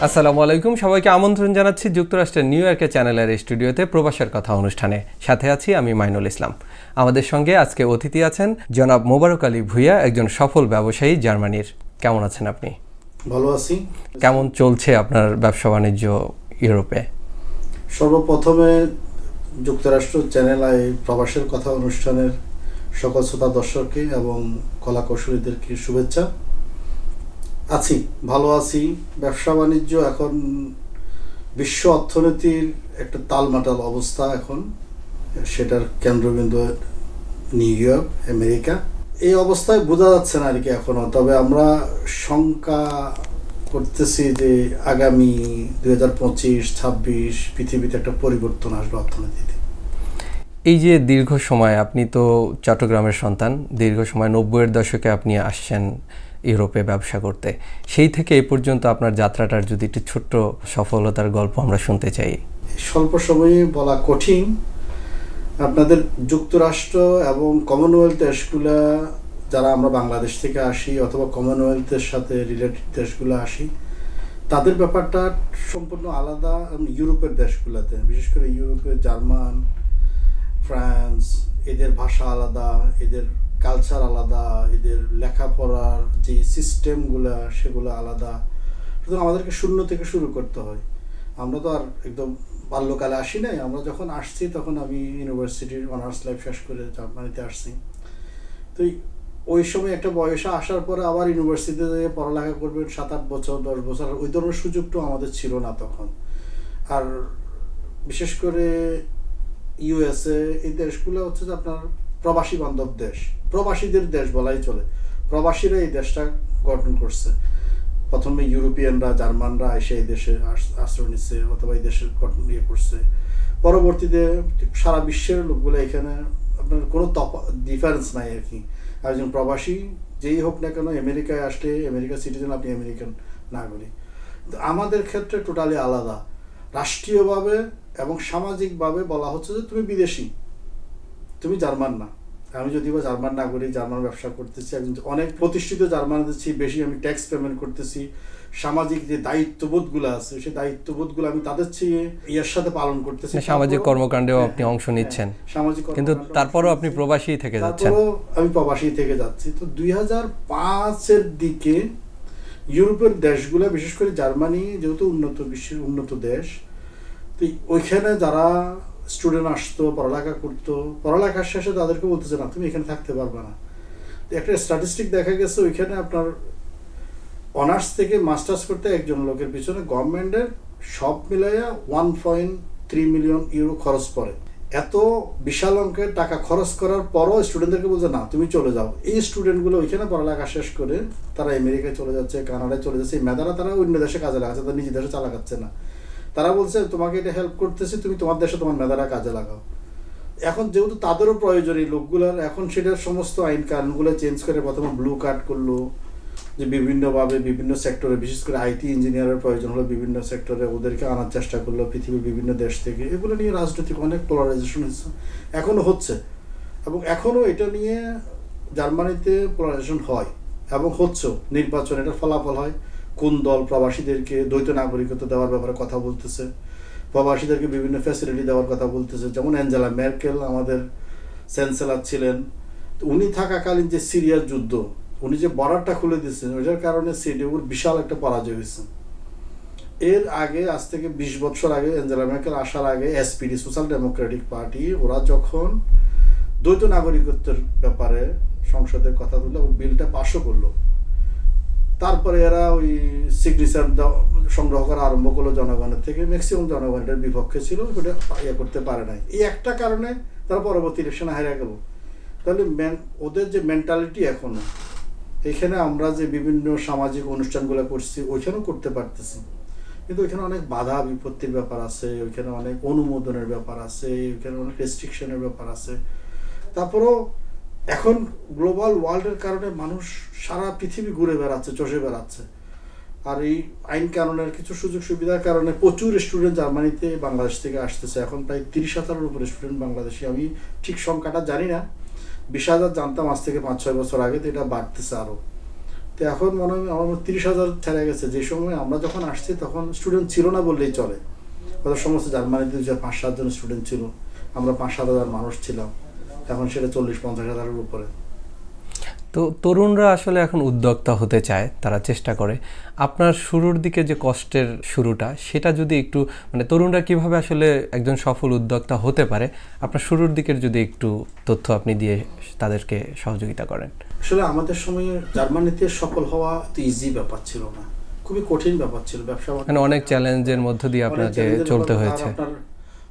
আসসালামু আলাইকুম, সবাইকে আমন্ত্রণ জানাচ্ছি যুক্তরাষ্ট্রের নিউ ইয়র্কের চ্যানেলের স্টুডিওতে প্রবাসের কথা অনুষ্ঠানে। সাথে আছি আমি মাইনুল ইসলাম। আমাদের সঙ্গে আজকে অতিথি আছেন জনাব মোবারক আলী ভূঁইয়া, একজন সফল ব্যবসায়ী জার্মানির। কেমন আছেন আপনি? ভালো আছি। কেমন চলছে আপনার ব্যবসা বাণিজ্য ইউরোপে? সর্বপ্রথমে যুক্তরাষ্ট্র চ্যানেল আই প্রবাসের কথা অনুষ্ঠানের সকল শ্রোতা দর্শককে এবং কলা কৌশলীদেরকে শুভেচ্ছা। আছি, ভালো আছি। ব্যবসা বাণিজ্য এখন বিশ্ব অর্থনীতির একটা তালমাটাল অবস্থা, এখন সেটার কেন্দ্রবিন্দু নিউ ইয়র্ক, আমেরিকা। এই অবস্থায় বোঝা যাচ্ছে না আর কি এখনো, তবে আমরা শঙ্কা করতেছি যে আগামী 2025-26 পৃথিবীতে একটা পরিবর্তন আসবে অর্থনীতিতে। এই যে দীর্ঘ সময়, আপনি তো চট্টগ্রামের সন্তান, দীর্ঘ সময় 90-এর দশকে আপনি আসছেন ইউরোপে ব্যবসা করতে। সেই থেকে এই পর্যন্ত আপনার যাত্রাটার যদি একটু ছোট্ট সফলতার গল্প আমরা শুনতে চাই। স্বল্প সময়ে বলা কঠিন। আপনাদের যুক্তরাষ্ট্র এবং কমনওয়েলথ দেশগুলা, যারা আমরা বাংলাদেশ থেকে আসি অথবা কমনওয়েলথের সাথে রিলেটেড দেশগুলো আসি, তাদের ব্যাপারটা সম্পূর্ণ আলাদা। ইউরোপের দেশগুলোতে, বিশেষ করে ইউরোপের জার্মান, ফ্রান্স, এদের ভাষা আলাদা, এদের কালচার আলাদা, এদের লেখাপড়ার যে সিস্টেমগুলো সেগুলো আলাদা। সুতরাং আমাদেরকে শূন্য থেকে শুরু করতে হয়। আমরা তো আর একদম বাল্যকালে আসি নাই। আমরা যখন আসছি তখন আমি ইউনিভার্সিটির অনার্স লাইফ শেষ করে জার্মানিতে আসছি। তো ওই সময় একটা বয়সে আসার পরে আবার ইউনিভার্সিটিতে যেয়ে পড়ালেখা করবেন 7-8 বছর, 10 বছর, ওই ধরনের সুযোগটাও আমাদের ছিল না তখন। আর বিশেষ করে ইউএসএ, এই দেশগুলো হচ্ছে যে আপনার প্রবাসী বান্ধব দেশ, প্রবাসীদের দেশ বলাই চলে। প্রবাসীরা এই দেশটা গঠন করছে। প্রথমে ইউরোপিয়ানরা, জার্মানরা এসে এই দেশে আশ্রয় নিচ্ছে অথবা এই দেশের গঠন করছে। পরবর্তীতে সারা বিশ্বের লোকগুলো এখানে, আপনার কোনো ডিফারেন্স নাই আর কি। একজন প্রবাসী যেই হোক না কেন, আমেরিকায় আসলে আমেরিকার সিটিজেন, আপনি আমেরিকান নাগরিক। আমাদের ক্ষেত্রে টোটালি আলাদা। রাষ্ট্রীয়ভাবে এবং সামাজিকভাবে বলা হচ্ছে যে তুমি বিদেশি, তুমি জার্মান না। আমি যদিও বা জার্মান নাগরিক, জার্মান ব্যবসা করতেছি, একজন অনেক প্রতিষ্ঠিত জার্মানদের চেয়ে বেশি আমি ট্যাক্স পেমেন্ট করতেছি। সামাজিক যে দায়িত্ববোধগুলো আছে, সেই দায়িত্ববোধগুলো আমি তাদের চেয়ে ইয়ের সাথে পালন করতেছি। সামাজিক কর্মকাণ্ডেও আপনি অংশ নিচ্ছেন, কিন্তু তারপরও আপনি প্রবাসী থেকে যাচ্ছেন। আমি প্রবাসী থেকে যাচ্ছি। তো 2005-এর দিকে ইউরোপের দেশগুলো, বিশেষ করে জার্মানি যেহেতু উন্নত বিশ্বের উন্নত দেশ, তো ওইখানে যারা স্টুডেন্ট আসতো, পড়ালেখা করতো, পড়ালেখার শেষে তাদেরকে বলতেছে না তুমি এখানে থাকতে পারবে না। একটা স্ট্যাটিস্টিক দেখা গেছে, ওইখানে আপনার অনার্স থেকে মাস্টার্স করতে একজন লোকের পিছনে গভর্নমেন্টের সব মিলাইয়া 1.3 মিলিয়ন ইউরো খরচ পড়ে। এত বিশাল অঙ্কের টাকা খরচ করার পরও স্টুডেন্টদেরকে বলছে না তুমি চলে যাও। এই স্টুডেন্টগুলো ওইখানে পড়ালেখা শেষ করে তারা আমেরিকায় চলে যাচ্ছে, কানাডায় চলে যাচ্ছে। এই মেধারা তারা অন্য দেশে কাজে লাগাচ্ছে, তারা নিজের দেশে চালাচ্ছে না। তারা বলছে তোমাকে এটা হেল্প করতেছি, তুমি তোমার দেশে তোমার মেধারা কাজে লাগাও। এখন যেহেতু তাদেরও প্রয়োজন এই লোকগুলোর, এখন সেটার সমস্ত আইন কানুনগুলো চেঞ্জ করে প্রথমে ব্লু কার্ড করলো, যে বিভিন্নভাবে বিভিন্ন সেক্টরে, বিশেষ করে আইটি ইঞ্জিনিয়ারের প্রয়োজন হলো বিভিন্ন সেক্টরে, ওদেরকে আনার চেষ্টা করলো পৃথিবীর বিভিন্ন দেশ থেকে। এগুলো নিয়ে রাজনৈতিক অনেক পোলারাইজেশন হচ্ছে, এখনও হচ্ছে, এবং এখনও এটা নিয়ে জার্মানিতে পোলারাইজেশন হয় এবং হচ্ছেও। নির্বাচন এটার ফলাফল হয়। কোন দল প্রবাসীদেরকে দ্বৈত নাগরিকত্ব দেওয়ার ব্যাপারে কথা বলতেছে, প্রবাসীদেরকে বিভিন্ন ফ্যাসিলিটি দেওয়ার কথা বলতেছে। যেমন অ্যাঞ্জেলা মেরকেল আমাদের চ্যান্সেলর ছিলেন, উনি থাকাকালীন যে সিরিয়ার যুদ্ধ, উনি যে বর্ডারটা খুলে দিচ্ছেন, ওইটার কারণে সিডিউর বিশাল একটা পরাজয় হয়েছে। এর আগে, আজ থেকে 20 বছর আগে, অ্যাঞ্জেলা মেরকেল আসার আগে এসপিডি, সোশ্যাল ডেমোক্রেটিক পার্টি, ওরা যখন দ্বৈত নাগরিকত্বের ব্যাপারে সংসদের কথা তুলে বিলটা পাশও করলো, তারপরে এরা ওই সিগনেচার সংগ্রহ করা আরম্ভ করলো জনগণের থেকে। ম্যাক্সিমাম জনগণের বিপক্ষে ছিল, ওটা ইয়ে করতে পারে নাই। এই একটা কারণে তারা পরবর্তী ইলেকশনে হারিয়ে গেল। তাহলে ওদের যে মেন্টালিটি এখনো, এখানে আমরা যে বিভিন্ন সামাজিক অনুষ্ঠানগুলো করছি ওইখানেও করতে পারতেছি, কিন্তু ওইখানে অনেক বাধা বিপত্তির ব্যাপার আছে, ওইখানে অনেক অনুমোদনের ব্যাপার আছে, ওইখানে অনেক রেস্ট্রিকশনের ব্যাপার আছে। তারপরেও এখন গ্লোবাল ওয়ার্ল্ডের কারণে মানুষ সারা পৃথিবী ঘুরে বেড়াচ্ছে, চষে বেড়াচ্ছে। আর এই আইন কানুনের কিছু সুযোগ সুবিধার কারণে প্রচুর স্টুডেন্ট জার্মানিতে বাংলাদেশ থেকে আসতেছে। এখন প্রায় 30,000-এর উপরে স্টুডেন্ট বাংলাদেশি। আমি ঠিক সংখ্যাটা জানি না, 20,000 জানতাম আজ থেকে 5-6 বছর আগে, তো এটা বাড়তেছে আরও। তো এখন মনে হয় আমার 30,000 ছেড়ে গেছে। যে সময় আমরা যখন আসছি তখন স্টুডেন্ট ছিল না বললেই চলে। কত সমস্ত জার্মানিতে যে 5-7 জন স্টুডেন্ট ছিল, আমরা 5-7 হাজার মানুষ ছিলাম, এখন সেটা 40-50 হাজারের উপরে। তো তরুণরা আসলে এখন উদ্যোক্তা হতে চায়, তারা চেষ্টা করে। আপনার শুরুর দিকে যে কষ্টের শুরুটা, সেটা যদি একটু মানে তরুণরা কিভাবে আসলে একজন সফল উদ্যোক্তা হতে পারে, আপনার শুরুর দিকের যদি একটু তথ্য আপনি দিয়ে তাদেরকে সহযোগিতা করেন। আসলে আমাদের সময়ে জার্মানিতে সফল হওয়া তো ইজি ব্যাপার ছিল না, খুবই কঠিন ব্যাপার ছিল। ব্যবসা মানে অনেক চ্যালেঞ্জের মধ্য দিয়ে আপনাকে চলতে হয়েছে। আপনার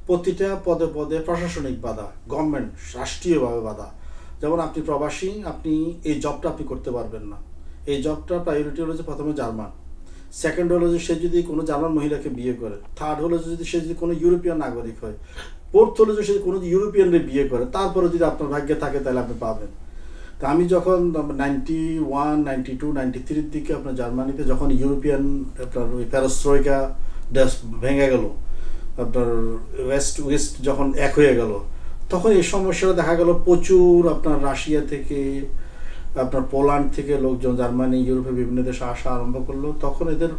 প্রতিটা পদে পদে প্রশাসনিক বাধা, গভর্নমেন্ট রাষ্ট্রীয়ভাবে বাধা। যেমন আপনি প্রবাসী, আপনি এই জবটা আপনি করতে পারবেন না। এই জবটা প্রায়োরিটি হলো যে প্রথমে জার্মান, সেকেন্ড হলো যে সে যদি কোনো জার্মান মহিলাকে বিয়ে করে, থার্ড হলো যদি সে যদি কোনো ইউরোপিয়ান নাগরিক হয়, ফোর্থ হলো যে সে কোনো ইউরোপিয়ানরে বিয়ে করে, তারপরে যদি আপনার ভাগ্যে থাকে তাহলে আপনি পাবেন। তা আমি যখন 91, 92, 93 দিকে আপনার জার্মানিতে যখন ইউরোপিয়ান আপনার ওই প্যারোস্ট্রয়কা দেশ ভেঙে গেল, আপনার ওয়েস্ট যখন এক হয়ে গেল, তখন এই সমস্যাটা দেখা গেল প্রচুর আপনার রাশিয়া থেকে, আপনার পোল্যান্ড থেকে লোকজন জার্মানি, ইউরোপের বিভিন্ন দেশে আসা আরম্ভ করলো। তখন এদের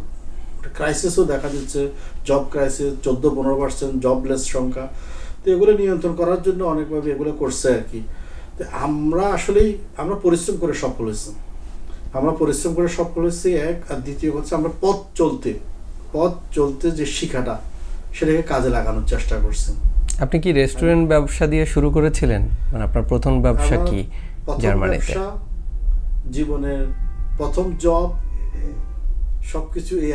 ক্রাইসিসও দেখা দিচ্ছে, জব ক্রাইসিস, 14-15% জবলেস সংখ্যা। তো এগুলো নিয়ন্ত্রণ করার জন্য অনেকভাবে এগুলো করছে আর কি। তো আমরা পরিশ্রম করে সফল হয়েছি। এক, আর দ্বিতীয় হচ্ছে আমরা পথ চলতে যে শিক্ষাটা, সেটাকে কাজে লাগানোর চেষ্টা করছি। আপনি কি রেস্টুরেন্ট ব্যবসা দিয়ে শুরু করেছিলেন? মানে আপনার প্রথম ব্যবসা কি জার্মানিতে? জীবনের প্রথম জব, সবকিছু এই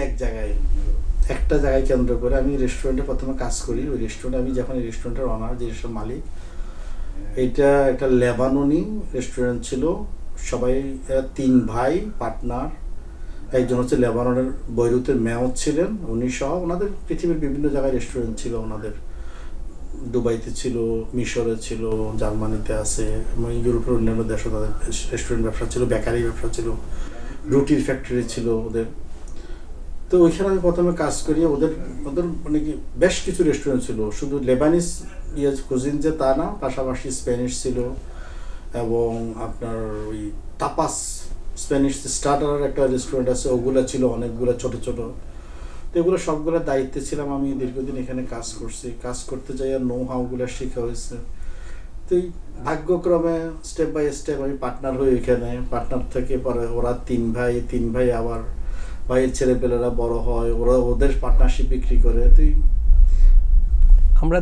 একটা জায়গায় কেন্দ্র করে আমি রেস্টুরেন্টে প্রথমে কাজ করি। ওই রেস্টুরেন্টে আমি যখন এই রেস্টুরেন্টের অনার, যে মালিক, এটা একটা লেবাননি রেস্টুরেন্ট ছিল। সবাই 3 ভাই পার্টনার। একজন হচ্ছে লেবাননের বৈরুতের মেয়র ছিলেন, উনি সহ ওনাদের পৃথিবীর বিভিন্ন জায়গায় রেস্টুরেন্ট ছিল ওনাদের। দুবাইতে ছিল, মিশরে ছিল, জার্মানিতে আছে, এবং ইউরোপের অন্যান্য দেশে তাদের রেস্টুরেন্ট ব্যবসা ছিল, বেকারি ব্যবসা ছিল, রুটির ফ্যাক্টরি ছিল ওদের। তো ওইখানে আমি প্রথমে কাজ করি। ওদের মানে কি বেশ কিছু রেস্টুরেন্ট ছিল, শুধু লেবানিস কুজিন যে তা না, পাশাপাশি স্প্যানিশ ছিল, এবং আপনার ওই তাপাস স্প্যানিশ স্টার্টারের একটা রেস্টুরেন্ট আছে, ওগুলো ছিল অনেকগুলো ছোট ছোট। তো এগুলো সবগুলোর দায়িত্বে ছিলাম আমি। দীর্ঘদিন এখানে কাজ করছি। কাজ করতে যাই আর নো হাউগুলো শেখা হয়েছে। তো ভাগ্যক্রমে স্টেপ বাই স্টেপ আমি পার্টনার হই এখানে। পার্টনার থেকে পরে ওরা 3 ভাই আবার ভাইয়ের ছেলেপেলেরা বড় হয়, ওরা ওদের পার্টনারশিপ বিক্রি করে। আমরা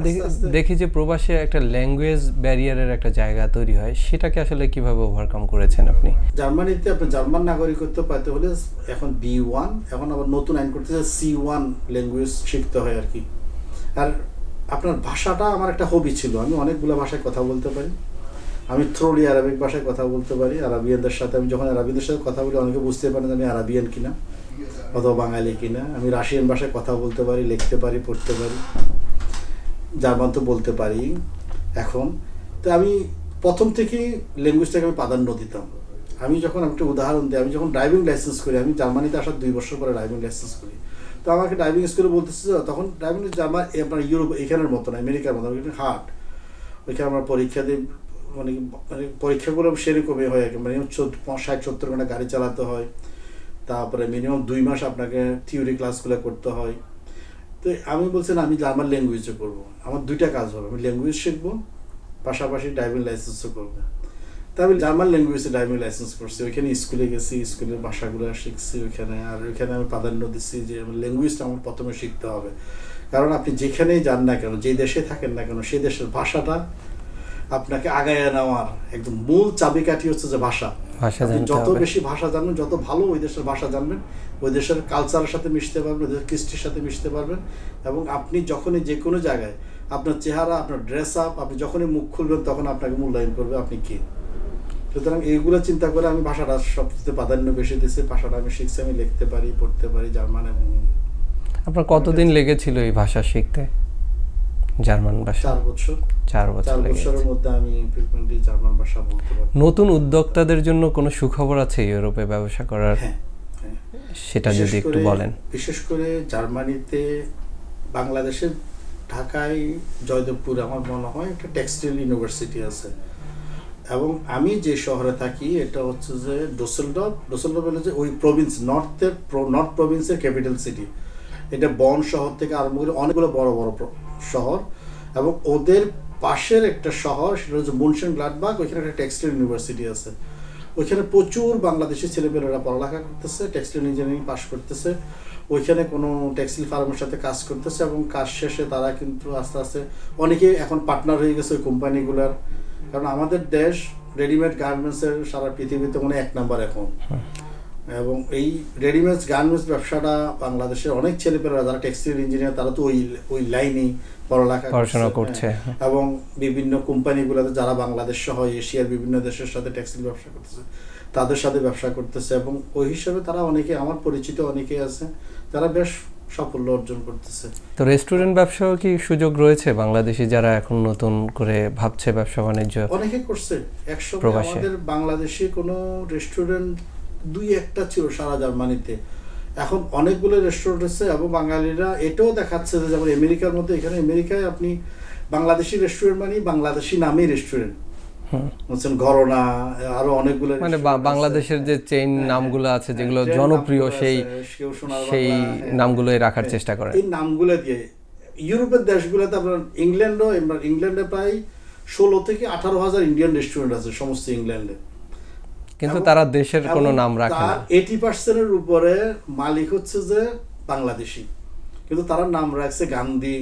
দেখি যে প্রবাসে একটা ল্যাঙ্গুয়েজ ব্যারিয়ারের একটা জায়গা তৈরি হয়, সেটাকে আসলে কিভাবে ওভারকাম করেছেন আপনি? জার্মানিতে আপনি জার্মান নাগরিকত্ব পাইতে হলে এখন B1, এখন আবার নতুন আইন করতেছে C1 ল্যাঙ্গুয়েজ শিখতে হয় আর কি। আর আপনার ভাষাটা আমার একটা হবি ছিল। আমি অনেকগুলো ভাষায় কথা বলতে পারি। আমি থ্রোলি আরবিক ভাষায় কথা বলতে পারি। আরবিয়ানদের সাথে আমি যখন আরবিদের সাথে কথা বলি, অনেকে বুঝতে পারেন আমি আরবিয়ান কিনা অথবা বাঙালি কিনা। আমি রাশিয়ান ভাষায় কথা বলতে পারি, লিখতে পারি, পড়তে পারি, জার্মান তো বলতে পারি এখন। তো আমি প্রথম থেকেই ল্যাঙ্গুয়েজটাকে আমি প্রাধান্য দিতাম। আমি যখন একটা উদাহরণ দিই, আমি যখন ড্রাইভিং লাইসেন্স করি, আমি জার্মানিতে আসার 2 বছর পরে ড্রাইভিং লাইসেন্স করি। তো আমাকে ড্রাইভিং স্কুলে বলতেছে, তখন ড্রাইভিং জার্মান আপনার ইউরোপ এখানের মতো না, আমেরিকার মতো হার্ড। ওইখানে আমরা পরীক্ষা দিই, মানে পরীক্ষাগুলো সেরকমই হয় আর কি। মানে 60-70 ঘন্টা গাড়ি চালাতে হয়, তারপরে মিনিমাম 2 মাস আপনাকে থিওরি ক্লাসগুলো করতে হয়। তো আমি বলছিলাম আমি জার্মান ল্যাঙ্গুয়েজে করবো। আমার 2টা কাজ হবে, আমি ল্যাঙ্গুয়েজ শিখবো, পাশাপাশি ড্রাইভিং লাইসেন্সও করবো। তো আমি জার্মান ল্যাঙ্গুয়েজে ড্রাইভিং লাইসেন্স করছি। ওইখানে স্কুলে গেছি, স্কুলের ভাষাগুলো শিখছি ওইখানে। আর ওইখানে আমি প্রাধান্য দিচ্ছি যে ল্যাঙ্গুয়েজটা আমার প্রথমে শিখতে হবে। কারণ আপনি যেখানেই যান না কেন, যে দেশে থাকেন না কেন, সেই দেশের ভাষাটা আপনাকে আগায় নেওয়ার একদম মূল চাবিকাঠি হচ্ছে যে ভাষা। যত বেশি ভাষা জানবেন, যত ভালো ওই দেশের ভাষা জানবেন, ওই দেশের কালচারের সাথে মিশতে পারবেন, ওই দেশের কৃষ্টির সাথে মিশতে পারবেন। এবং আপনি যখনই যে কোনো জায়গায় আপনার চেহারা, আপনার ড্রেস আপ, আপনি যখনই মুখ খুলবেন তখন আপনাকে মূল্যায়ন করবে আপনি কে। সুতরাং এইগুলো চিন্তা করে আমি ভাষাটা সবচেয়ে প্রাধান্য বেশি দিয়েছি। ভাষাটা আমি শিখছি, আমি লিখতে পারি, পড়তে পারি জার্মান। এবং আপনার কতদিন লেগেছিল এই ভাষা শিখতে, জার্মান ভাষা? 4 বছরের মধ্যে আমি ফ্রিকোয়েন্টলি জার্মান ভাষা বলতে পারি। নতুন উদ্যোক্তাদের জন্য কোনো সুখবর আছে ইউরোপে ব্যবসা করার? হ্যাঁ, সেটা যদি একটু বলেন। বিশেষ করে জার্মানিতে, বাংলাদেশের ঢাকায় জয়দেবপুর আমার মনে হয় একটা টেক্সটাইল ইউনিভার্সিটি আছে। এবং আমি যে শহরে থাকি এটা হচ্ছে যে ডোসেলডর্ফ হলো যে ওই প্রভিন্স নর্থ প্রভিন্সের ক্যাপিটাল সিটি। এটা বন শহর থেকে আরম্ভ করে অনেকগুলো বড় বড় শহর, এবং ওদের পাশের একটা শহর সেটা হচ্ছে মুনশেনগ্লাডবাখ। ওইখানে একটা টেক্সটাইল ইউনিভার্সিটি আছে, ওইখানে প্রচুর বাংলাদেশি ছেলেমেয়েরা পড়ালেখা করতেছে, টেক্সটাইল ইঞ্জিনিয়ারিং পাস করতেছে, ওইখানে কোনো টেক্সটাইল ফার্মের সাথে কাজ করতেছে, এবং কাজ শেষে তারা কিন্তু আস্তে আস্তে অনেকেই এখন পার্টনার হয়ে গেছে ওই কোম্পানিগুলোর। কারণ আমাদের দেশ রেডিমেড গার্মেন্টসের সারা পৃথিবীতে মনে 1 নাম্বার এখন, এবং এই রেডিমেড গার্মেন্টস ব্যবসাটা বাংলাদেশের অনেক ছেলেমেয়েরা যারা টেক্সটাইল ইঞ্জিনিয়ার তারা তো ওই লাইনেই পড়াশোনা করছে, এবং বিভিন্ন কোম্পানিগুলোতে যারা বাংলাদেশ সহ এশিয়ার বিভিন্ন দেশের সাথে টেক্সটাইল ব্যবসা করতেছে তাদের সাথে ব্যবসা করতেছে, এবং ওই হিসাবে তারা অনেকে আমার পরিচিত অনেকে আছে যারা বেশ সাফল্য অর্জন করতেছে। তো রেস্টুরেন্ট ব্যবসাও কি সুযোগ রয়েছে বাংলাদেশি যারা এখন নতুন করে ভাবছে ব্যবসা বাণিজ্য? অনেকে করছে। একসময় আমাদের বাংলাদেশে কোনো রেস্টুরেন্ট 2-1টা ছিল সারা জার্মানিতে, এখন অনেকগুলো রেস্টুরেন্ট আছে, এবং বাঙালিরা এটাও দেখাচ্ছে যে যেমন আমেরিকার মধ্যে, এখানে আমেরিকায় আপনি বাংলাদেশি রেস্টুরেন্ট মানে বাংলাদেশি নামেই রেস্টুরেন্ট, বুঝছেন, ঘরনা আরো অনেকগুলো মানে বাংলাদেশের যে চেইন নামগুলো আছে যেগুলো জনপ্রিয় সেই নামগুলোই রাখার চেষ্টা করে। এই নামগুলো দিয়ে ইউরোপের দেশগুলোতে আপনার ইংল্যান্ডে প্রায় 16 থেকে 18,000 ইন্ডিয়ান রেস্টুরেন্ট আছে সমস্ত ইংল্যান্ডে, কিন্তু তারা দেশের কোনো নাম রাখে না। 80% উপরে মালিক হচ্ছে যে বাংলাদেশি, কিন্তু তারা নাম রাখছে গান্ধী,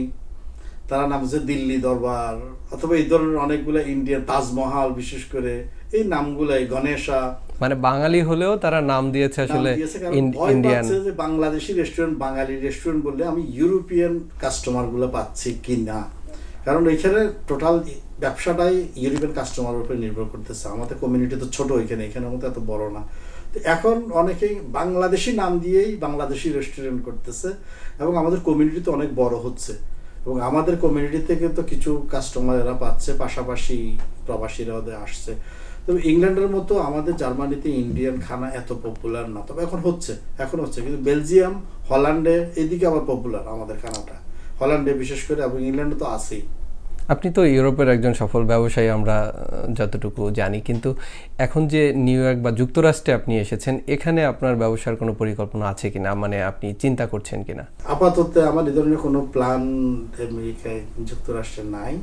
তারা নাম হচ্ছে দিল্লি দরবার, অথবা এই ধরনের অনেকগুলো ইন্ডিয়ান, তাজমহল বিশেষ করে এই নামগুলাই, গণেশা, মানে বাঙালি হলেও তারা নাম দিয়েছে আসলে ইন্ডিয়ান। যে বাংলাদেশি রেস্টুরেন্ট, বাঙালি রেস্টুরেন্ট বললে আমি ইউরোপিয়ান কাস্টমার গুলো পাচ্ছি কি না, কারণ এখানে টোটাল ব্যবসাটাই ইউরোপিয়ান কাস্টমারের উপরে নির্ভর করতেছে। আমাদের কমিউনিটি তো ছোট, এখানের মতো এত বড় না। তো এখন অনেকেই বাংলাদেশি নাম দিয়েই বাংলাদেশি রেস্টুরেন্ট করতেছে, এবং আমাদের কমিউনিটি তো অনেক বড় হচ্ছে, এবং আমাদের কমিউনিটি থেকে তো কিছু কাস্টমার এরা পাচ্ছে, পাশাপাশি প্রবাসীরা ওদের আসছে। তবে ইংল্যান্ডের মতো আমাদের জার্মানিতে ইন্ডিয়ান খানা এত পপুলার না, তবে এখন হচ্ছে, কিন্তু বেলজিয়াম, হল্যান্ডে এদিকে আবার পপুলার আমাদের খানাটা, হল্যান্ডে বিশেষ করে, এবং ইংল্যান্ডে তো আছেই। আপনি তো ইউরোপের একজন সফল ব্যবসায়ী আমরা যতটুকু জানি, কিন্তু এখন যে নিউ ইয়র্ক বা যুক্তরাষ্ট্রে আপনি এসেছেন, এখানে আপনার ব্যবসার কোনো পরিকল্পনা আছে কিনা, মানে আপনি চিন্তা করছেন কিনা? আপাতত আমার এই ধরনের কোনো প্ল্যান আমেরিকায় যুক্তরাষ্ট্রে নাই,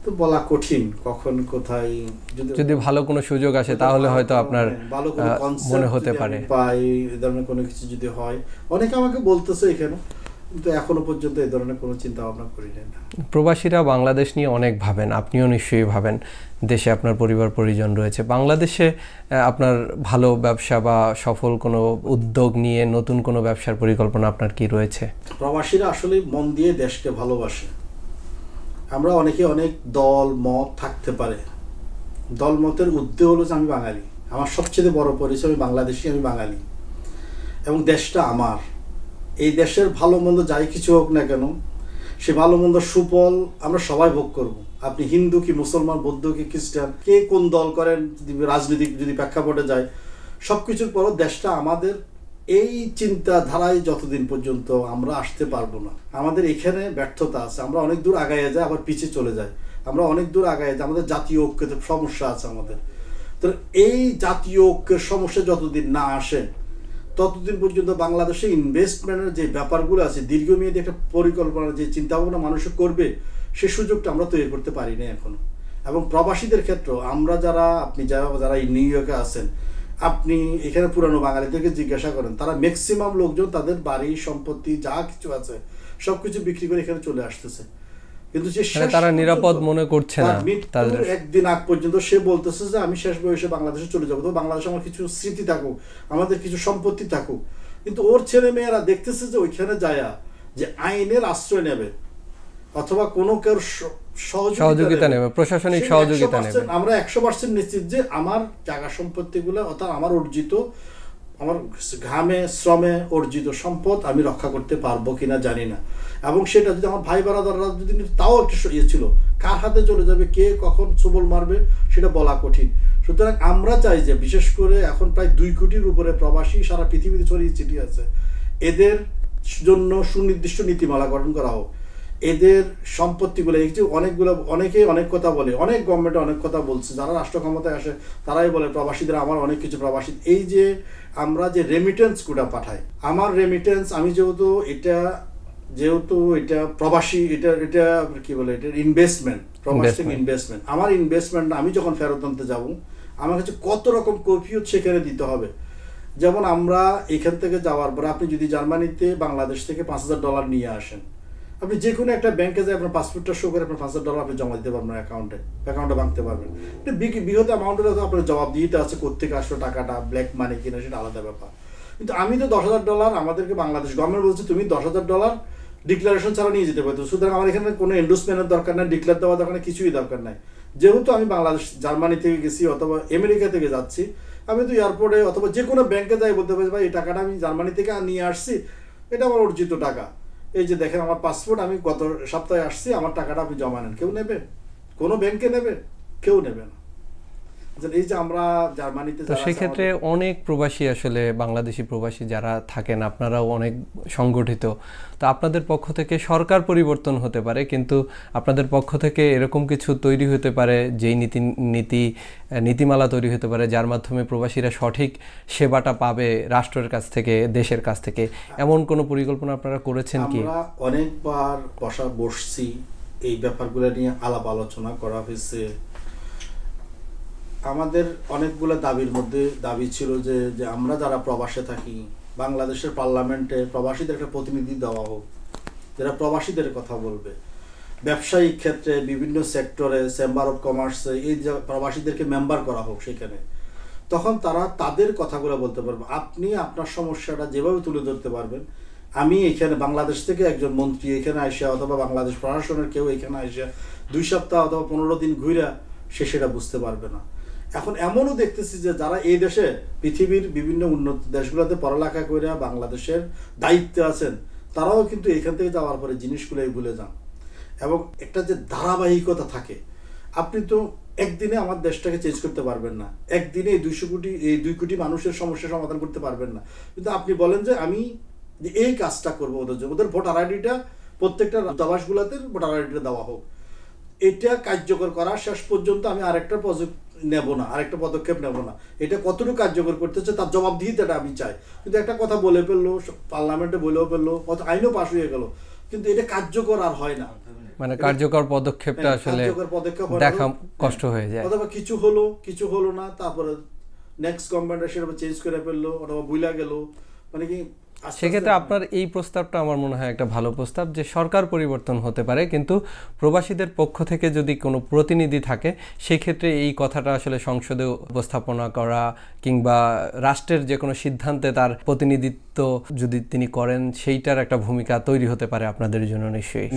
তো বলা কঠিন কখন কোথায় যদি ভালো কোনো সুযোগ আসে তাহলে হয়তো আপনার ভালো কোনো মনে হতে পারে পাই, এই ধরনের কোনো কিছু যদি হয়। অনেকে আমাকে বলতেছে এখানে, কিন্তু এখনো পর্যন্ত এই ধরনের কোনো চিন্তা ভাবনা করি না। প্রবাসীরা বাংলাদেশ নিয়ে অনেক ভাবেন, আপনিও নিশ্চয়ই ভাবেন, দেশে আপনার পরিবার পরিজন রয়েছে। বাংলাদেশে আপনার ভালো ব্যবসা বা সফল কোনো উদ্যোগ নিয়ে নতুন কোনো ব্যবসার পরিকল্পনা আপনার কি রয়েছে? প্রবাসীরা আসলে মন দিয়ে দেশকে ভালোবাসে। আমরা অনেকে অনেক দল মত থাকতে পারে, দল মতের ঊর্ধ্বে হলো যে আমি বাঙালি, আমার সবচেয়ে বড় পরিচয় আমি বাংলাদেশি, আমি বাঙালি, এবং দেশটা আমার। এই দেশের ভালো মন্দ যাই কিছু হোক না কেন, সে ভালো মন্দ সুফল আমরা সবাই ভোগ করব। আপনি হিন্দু কি মুসলমান, বৌদ্ধ কি খ্রিস্টান, কে কোন দল করেন, রাজনৈতিক যদি প্রেক্ষাপটে যায়, সবকিছুর পরও দেশটা আমাদের। এই চিন্তাধারায় যতদিন পর্যন্ত আমরা আসতে পারবো না, আমাদের এখানে ব্যর্থতা আছে। আমরা অনেক দূর আগাইয়া যাই, আবার পিছিয়ে চলে যাই, আমরা অনেক দূর আগাইয়া যাই, আমাদের জাতীয় ঐক্যের সমস্যা আছে আমাদের। তো এই জাতীয় ঐক্যের সমস্যা যতদিন না আসে ততদিন পর্যন্ত বাংলাদেশে ইনভেস্টমেন্টের যে ব্যাপারগুলো আছে, দীর্ঘমেয়াদী একটা পরিকল্পনা যে চিন্তাভাবনা মানুষ করবে, সে সুযোগটা আমরা তৈরি করতে পারি না এখনো। এবং প্রবাসীদের ক্ষেত্রে আমরা আপনি যারা নিউ ইয়র্কে আছেন, আপনি এখানে পুরানো বাঙালিদেরকে জিজ্ঞাসা করেন, তারা ম্যাক্সিমাম লোকজন তাদের বাড়ি সম্পত্তি যা কিছু আছে সবকিছু বিক্রি করে এখানে চলে আসতেছে, কিন্তু যে তারা নিরাপদ মনে করছে না। তাদের একদিন আগ পর্যন্ত সে বলতেছে যে আমি শেষ বয়সে বাংলাদেশে চলে যাবো, তো বাংলাদেশে আমার কিছু স্মৃতি থাকুক, আমাদের কিছু সম্পত্তি থাকুক, কিন্তু ওর ছেলে মেয়েরা দেখতেছে যে ওইখানে যায়া যে আইনের আশ্রয় নেবে অথবা কোনো কেউ সহযোগিতা নেবে, প্রশাসনিক সহযোগিতা নেবে। আমরা 100% নিশ্চিত যে আমার জায়গা সম্পত্তিগুলো অর্থাৎ আমার অর্জিত, আমার ঘামে শ্রমে অর্জিত সম্পদ আমি রক্ষা করতে পারবো কিনা জানি না। এবং সেটা যদি আমার ভাই বারাদাররা যদি তাও একটা ছিল, কার হাতে চলে যাবে, কে কখন সবল মারবে সেটা বলা কঠিন। সুতরাং আমরা চাই যে বিশেষ করে এখন প্রায় 2 কোটির উপরে প্রবাসী সারা পৃথিবীতে ছড়িয়ে ছিটিয়ে আছে, এদের জন্য সুনির্দিষ্ট নীতিমালা গঠন করা হোক এদের সম্পত্তিগুলো, এই যে অনেকেই অনেক কথা বলে, অনেক গভর্নমেন্ট অনেক কথা বলছে, যারা রাষ্ট্র ক্ষমতায় আসে তারাই বলে প্রবাসীদের আমার অনেক কিছু প্রবাসী, এই যে আমরা যে রেমিটেন্সগুলো পাঠাই, আমার রেমিটেন্স, আমি যেহেতু এটা প্রবাসী, এটা কি বলে, এটা ইনভেস্টমেন্ট, প্রবাসী ইনভেস্টমেন্ট, আমার ইনভেস্টমেন্ট আমি যখন ফেরত আনতে যাব আমার কাছে কত রকম কৈফিয়ত সেখানে দিতে হবে। যেমন আমরা এখান থেকে যাওয়ার পর আপনি যদি জার্মানিতে বাংলাদেশ থেকে $5,000 নিয়ে আসেন, আপনি যে কোনো একটা ব্যাংকে যাই আপনার পাসপোর্টটা শো করে আপনার $5,000 আপনি জমা দিতে পারবেন অ্যাকাউন্টে ভাঙতে পারবেন। বৃহৎ অ্যামাউন্টের তো আপনার জবাব দিতে আছে কোত্থেকে আসলো টাকাটা, ব্ল্যাক মানি কিনা সেটা আলাদা ব্যাপার। কিন্তু আমি তো $10,000 আমাদেরকে বাংলাদেশ গভর্নমেন্ট বলছে তুমি $10,000 ডিক্লারেশন ছাড়া নিয়ে যেতে পারতো, সুতরাং আমার এখানে কোনো এন্ডোর্সমেন্টের দরকার নাই, ডিক্লেয়ার দেওয়া দরকার নেই, কিছুই দরকার নাই। যেহেতু আমি বাংলাদেশ জার্মানি থেকে গেছি অথবা আমেরিকা থেকে যাচ্ছি, আমি তো এয়ারপোর্টে অথবা যে কোনো ব্যাংকে যাই বলতে পারি ভাই এই টাকাটা আমি জার্মানি থেকে নিয়ে আসছি, এটা আমার অর্জিত টাকা, এই যে দেখেন আমার পাসপোর্ট, আমি গত সপ্তাহে আসছি, আমার টাকাটা আপনি জমা নেন। কেউ নেবে? কোনো ব্যাংকে নেবে? কেউ নেবে না। এই যে আমরা জার্মানিতে, তো সেক্ষেত্রে অনেক প্রবাসী, আসলে বাংলাদেশি প্রবাসী যারা থাকেন, আপনারাও অনেক সংগঠিত, তো আপনাদের পক্ষ থেকে সরকার পরিবর্তন হতে পারে, কিন্তু আপনাদের পক্ষ থেকে এরকম কিছু তৈরি হতে পারে, যেই নীতিমালা তৈরি হতে পারে যার মাধ্যমে প্রবাসীরা সঠিক সেবাটা পাবে রাষ্ট্রের কাছ থেকে, দেশের কাছ থেকে, এমন কোনো পরিকল্পনা আপনারা করেছেন কি? আমরা অনেকবার বসছি, এই ব্যাপারগুলো নিয়ে আলাপ আলোচনা করা হয়েছে। আমাদের অনেকগুলো দাবির মধ্যে দাবি ছিল যে আমরা যারা প্রবাসে থাকি, বাংলাদেশের পার্লামেন্টে প্রবাসীদের একটা প্রতিনিধি দেওয়া হোক, যারা প্রবাসীদের কথা বলবে। ব্যবসায়িক ক্ষেত্রে বিভিন্ন সেক্টরে, চেম্বার অফ কমার্সে এই প্রবাসীদেরকে মেম্বার করা হোক সেখানে, তখন তারা তাদের কথাগুলো বলতে পারবে। আপনি আপনার সমস্যাটা যেভাবে তুলে ধরতে পারবেন, আমি এখানে বাংলাদেশ থেকে একজন মন্ত্রী এখানে আসা অথবা বাংলাদেশ প্রশাসনের কেউ এখানে আসা 2 সপ্তাহ অথবা 15 দিন ঘুরা সে সেটা বুঝতে পারবে না। এখন এমনও দেখতেছি যে যারা এই দেশে পৃথিবীর বিভিন্ন উন্নত দেশগুলোতে পড়ালেখা করে বাংলাদেশের দায়িত্বে আছেন, তারাও কিন্তু এখান থেকে যাওয়ার পরে জিনিসগুলোই ভুলে যান। এবং একটা যে ধারাবাহিকতা থাকে, আপনি তো একদিনে আমার দেশটাকে চেঞ্জ করতে পারবেন না, একদিনে এই 2 কোটি মানুষের সমস্যা সমাধান করতে পারবেন না। কিন্তু আপনি বলেন যে আমি এই কাজটা করবো, ওদের ভোটার আইডিটা প্রত্যেকটা দূতাবাসগুলোতে ভোটার আইডিটা দেওয়া হোক, এটা কার্যকর করা শেষ পর্যন্ত আমি আরেকটা পদক্ষেপ নেব না। এটা কতটুকু কার্যকর করতেছে তার জবাবদিহিতাটা আমি চাই। কিন্তু একটা কথা বলে ফেললো, পার্লামেন্টে বলেও ফেললো, আইনও পাশ হয়ে গেল, কিন্তু এটা কার্যকর আর হয় না। মানে কার্যকর পদক্ষেপটা আসলে দেখা কষ্ট হয়ে যায়, অথবা কিছু হলো না, তারপরে নেক্সট গভর্নমেন্ট সেটা চেঞ্জ করে ফেললো অথবা ভুলে গেল। মানে কি, সেক্ষেত্রে আপনার এই প্রস্তাবটা আমার মনে হয় একটা ভালো প্রস্তাব, যে সরকার পরিবর্তন হতে পারে, কিন্তু প্রবাসীদের পক্ষ থেকে যদি কোনো প্রতিনিধি থাকে, সেই ক্ষেত্রে এই কথাটা আসলে সংসদে উপস্থাপনা করা কিংবা রাষ্ট্রের যে কোনো সিদ্ধান্তে তার প্রতিনিধিত্ব যদি তিনি করেন, সেইটার একটা ভূমিকা তৈরি হতে পারে আপনাদের জন্য।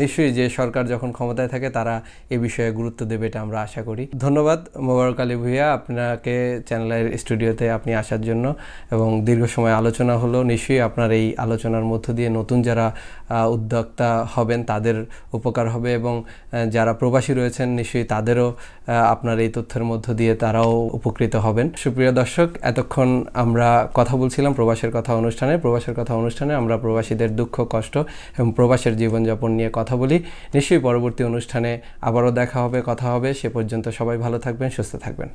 নিশ্চয়ই যে সরকার যখন ক্ষমতায় থাকে তারা এ বিষয়ে গুরুত্ব দেবে, এটা আমরা আশা করি। ধন্যবাদ মোবারক আলী ভূঁইয়া, আপনাকে চ্যানেলের স্টুডিওতে আপনি আসার জন্য, এবং দীর্ঘ সময় আলোচনা হলো। নিশ্চয়ই আপনার এই আলোচনার মধ্য দিয়ে নতুন যারা উদ্যোক্তা হবেন তাদের উপকার হবে, এবং যারা প্রবাসী রয়েছেন নিশ্চয়ই তাদেরও আপনার এই তথ্যের মধ্য দিয়ে তারাও উপকৃত হবেন। সুপ্রিয় দর্শক, এতক্ষণ আমরা কথা বলছিলাম প্রবাসের কথা অনুষ্ঠানে। প্রবাসের কথা অনুষ্ঠানে আমরা প্রবাসীদের দুঃখ কষ্ট এবং প্রবাসের জীবনযাপন নিয়ে কথা বলি। নিশ্চয়ই পরবর্তী অনুষ্ঠানে আবারও দেখা হবে, কথা হবে। সে পর্যন্ত সবাই ভালো থাকবেন, সুস্থ থাকবেন।